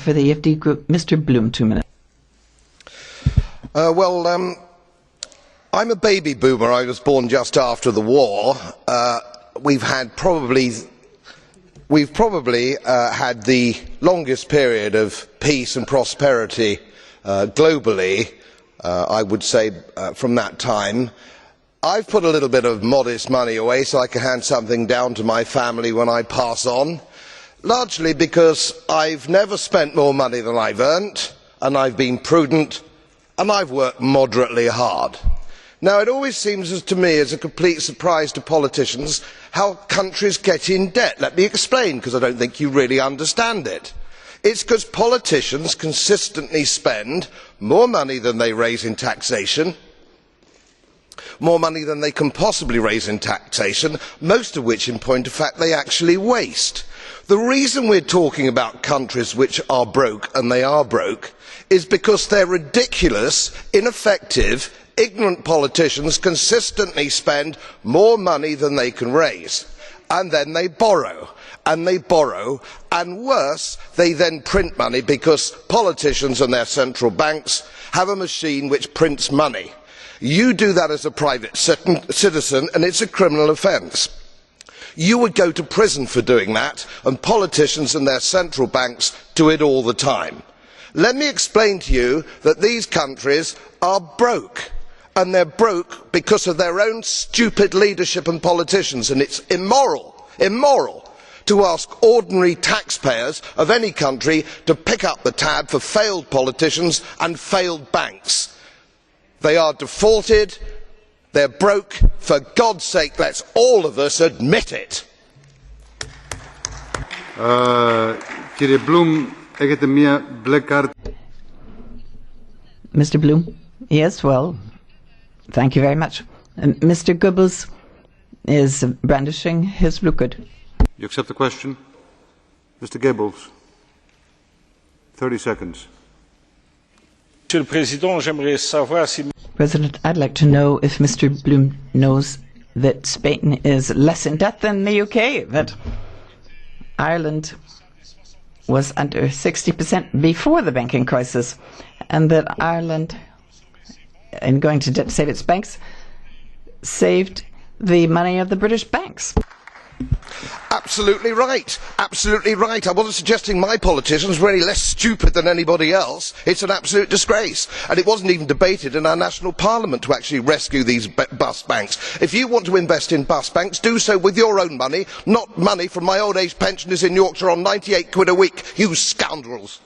For the EFD Group, Mr. Bloom, 2 minutes. I'm a baby boomer. I was born just after the war. We've probably had the longest period of peace and prosperity globally, I would say, from that time. I've put a little bit of modest money away so I can hand something down to my family when I pass on, largely because I've never spent more money than I've earned, and I've been prudent, and I've worked moderately hard. Now, it always seems to me as a complete surprise to politicians how countries get in debt. Let me explain, because I don't think you really understand it. It's because politicians consistently spend more money than they raise in taxation, more money than they can possibly raise in taxation, most of which, in point of fact, they actually waste. The reason we're talking about countries which are broke, and they are broke, is because their ridiculous, ineffective, ignorant politicians consistently spend more money than they can raise, and then they borrow, and worse, they then print money because politicians and their central banks have a machine which prints money. You do that as a private citizen and it's a criminal offence. You would go to prison for doing that, and politicians and their central banks do it all the time. Let me explain to you that these countries are broke, and they're broke because of their own stupid leadership and politicians, and it's immoral to ask ordinary taxpayers of any country to pick up the tab for failed politicians and failed banks. They are defaulted, they're broke. For God's sake, let's all of us admit it. Mr. Bloom? Yes, well, thank you very much. Mr. Goebbels is brandishing his blue card. You accept the question? Mr. Goebbels, 30 seconds. President, I'd like to know if Mr. Bloom knows that Spain is less in debt than the UK, that Ireland was under 60% before the banking crisis, and that Ireland, in going to debt to save its banks, saved the money of the British banks. Absolutely right. Absolutely right. I wasn't suggesting my politicians were any less stupid than anybody else. It's an absolute disgrace. And it wasn't even debated in our national parliament to actually rescue these bust banks. If you want to invest in bust banks, do so with your own money, not money from my old age pensioners in Yorkshire on 98 quid a week. You scoundrels.